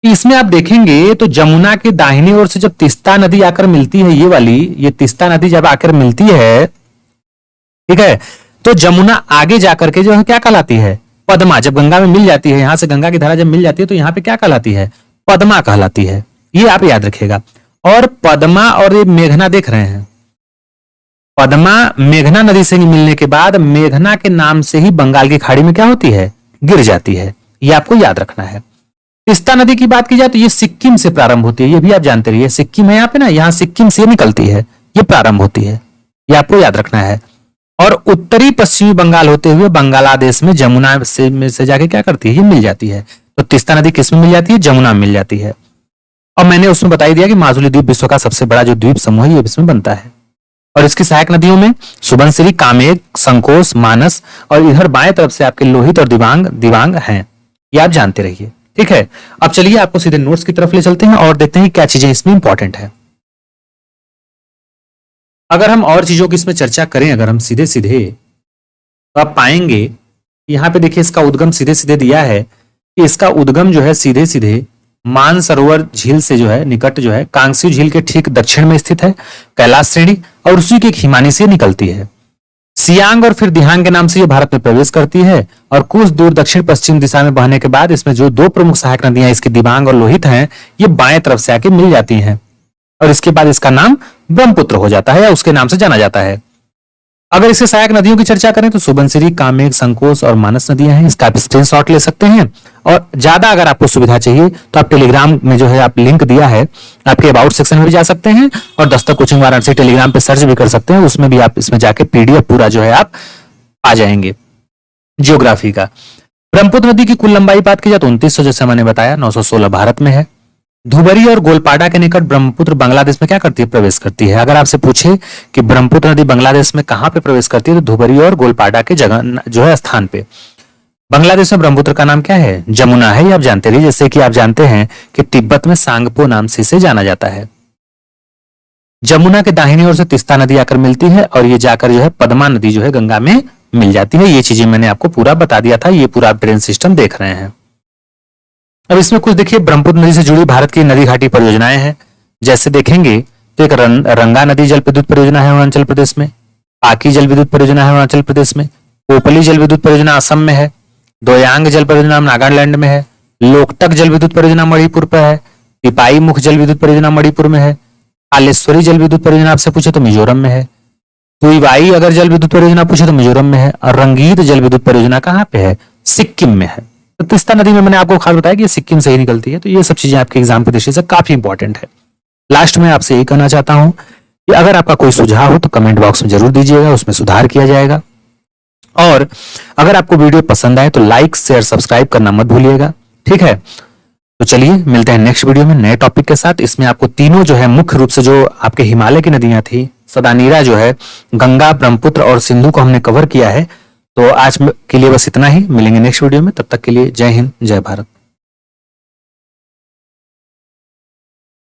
Speaker 1: इसमें आप देखेंगे तो जमुना के दाहिनी ओर से जब तिस्ता नदी आकर मिलती है, ये वाली, ये तिस्ता नदी जब आकर मिलती है, ठीक है, तो जमुना आगे जाकर के जो है क्या कहलाती है, पद्मा। जब गंगा में मिल जाती है, यहां से गंगा की धारा जब मिल जाती है तो यहां पे क्या कहलाती है, पद्मा कहलाती है। ये आप याद रखिएगा। और पद्मा और ये मेघना देख रहे हैं, पद्मा मेघना नदी से मिलने के बाद मेघना के नाम से ही बंगाल की खाड़ी में क्या होती है, गिर जाती है। ये आपको याद रखना है। तिस्ता नदी की बात की जाए तो ये सिक्किम से प्रारंभ होती है, ये भी आप जानते रहिए। सिक्किम है यहाँ पे ना, यहाँ सिक्किम से निकलती है, ये प्रारंभ होती है, ये आपको याद रखना है। और उत्तरी पश्चिमी बंगाल होते हुए बांग्लादेश में जमुना से जाके क्या करती है, ये मिल जाती है। तो तिस्ता नदी किस में मिल जाती है, जमुना में मिल जाती है। और मैंने उसमें बता ही दिया कि माजुली द्वीप विश्व का सबसे बड़ा जो द्वीप समूह है ये इसमें बनता है। और इसकी सहायक नदियों में सुबनसिरी, कामेग, संकोच, मानस और इधर बाएं तरफ से आपके लोहित और दिबांग हैं। ये आप जानते रहिए, ठीक है। अब चलिए आपको सीधे नोट्स की तरफ ले चलते हैं और देखते हैं क्या चीजें इसमें इंपॉर्टेंट है। अगर हम और चीजों की इसमें चर्चा करें, अगर हम सीधे सीधे, तो आप पाएंगे यहां पे देखिए इसका उद्गम सीधे सीधे दिया है कि इसका उद्गम जो है सीधे सीधे मानसरोवर झील से जो है निकट जो है कांगस्यू झील के ठीक दक्षिण में स्थित है कैलाश श्रेणी, और उसी के एक हिमानी से निकलती है। सियांग और फिर दिहांग के नाम से ये भारत में प्रवेश करती है और कुछ दूर दक्षिण पश्चिम दिशा में बहने के बाद इसमें जो 2 प्रमुख सहायक नदियां इसकी दिबांग और लोहित हैं, ये बाएं तरफ से आके मिल जाती हैं और इसके बाद इसका नाम ब्रह्मपुत्र हो जाता है या उसके नाम से जाना जाता है। अगर इसके सहायक नदियों की चर्चा करें तो सुबनसिरी, कामेग, संकोच और मानस नदियां हैं। इसका आप स्क्रीनशॉट ले सकते हैं। और ज्यादा अगर आपको सुविधा चाहिए तो आप टेलीग्राम में जो है आप लिंक दिया है, आपके अबाउट सेक्शन में भी जा सकते हैं और दस्तक कोचिंग वाराणसी टेलीग्राम पे सर्च भी कर सकते हैं। उसमें भी आप इसमें जाके पीडीएफ पूरा जो है आप आ जाएंगे जियोग्राफी का। ब्रह्मपुत्र नदी की कुल लंबाई बात की जाए तो 2900, जैसे मैंने बताया, 916 भारत में है। धुबरी और गोलपाडा के निकट ब्रह्मपुत्र बांग्लादेश में क्या करती है, प्रवेश करती है। अगर आपसे पूछे कि ब्रह्मपुत्र नदी बांग्लादेश में कहां पे प्रवेश करती है, तो धुबरी और गोलपाडा के जगह जो है स्थान पे। बांग्लादेश में ब्रह्मपुत्र का नाम क्या है, जमुना है, ये आप जानते रहिए। जैसे कि आप जानते हैं कि तिब्बत में सांगपो नाम से इसे जाना जाता है। जमुना के दाहिनी ओर से तिस्ता नदी आकर मिलती है और ये जाकर जो है पद्मा नदी जो है गंगा में मिल जाती है। ये चीजें मैंने आपको पूरा बता दिया था, ये पूरा आप ड्रेन सिस्टम देख रहे हैं। अब इसमें कुछ देखिए ब्रह्मपुत्र नदी से जुड़ी भारत की नदी घाटी परियोजनाएं हैं। जैसे देखेंगे तो एक रंगा नदी जल विद्युत परियोजना है अरुणाचल प्रदेश में, पाकी जल विद्युत परियोजना है अरुणाचल प्रदेश में, कोपली जल विद्युत परियोजना असम में है, दोयांग जल परियोजना नागालैंड में है, लोकटक जल विद्युत परियोजना मणिपुर पर है, पिपाई मुख जल विद्युत परियोजना मणिपुर में है, कालेश्वरी जल विद्युत परियोजना आपसे पूछे तो मिजोरम में है, तुईवाई अगर जल विद्युत परियोजना पूछे तो मिजोरम में है, और रंगीत जल विद्युत परियोजना कहाँ पे है, सिक्किम में है। तो तिस्ता नदी में मैंने आपको खास बताया कि सिक्किम से ही निकलती है। तो ये सब चीजें आपके एग्जाम की दृष्टि से काफी इंपॉर्टेंट है। लास्ट में आपसे यही कहना चाहता हूं कि अगर आपका कोई सुझाव हो तो कमेंट बॉक्स में जरूर दीजिएगा, उसमें सुधार किया जाएगा। और अगर आपको वीडियो पसंद आए तो लाइक शेयर सब्सक्राइब करना मत भूलिएगा, ठीक है। तो चलिए मिलते हैं नेक्स्ट वीडियो में नए टॉपिक के साथ। इसमें आपको तीनों जो है मुख्य रूप से जो आपके हिमालय की नदियां थी, सदानीरा जो है, गंगा, ब्रह्मपुत्र और सिंधु को हमने कवर किया है। तो आज के लिए बस इतना ही, मिलेंगे नेक्स्ट वीडियो में। तब तक के लिए जय हिंद, जय भारत।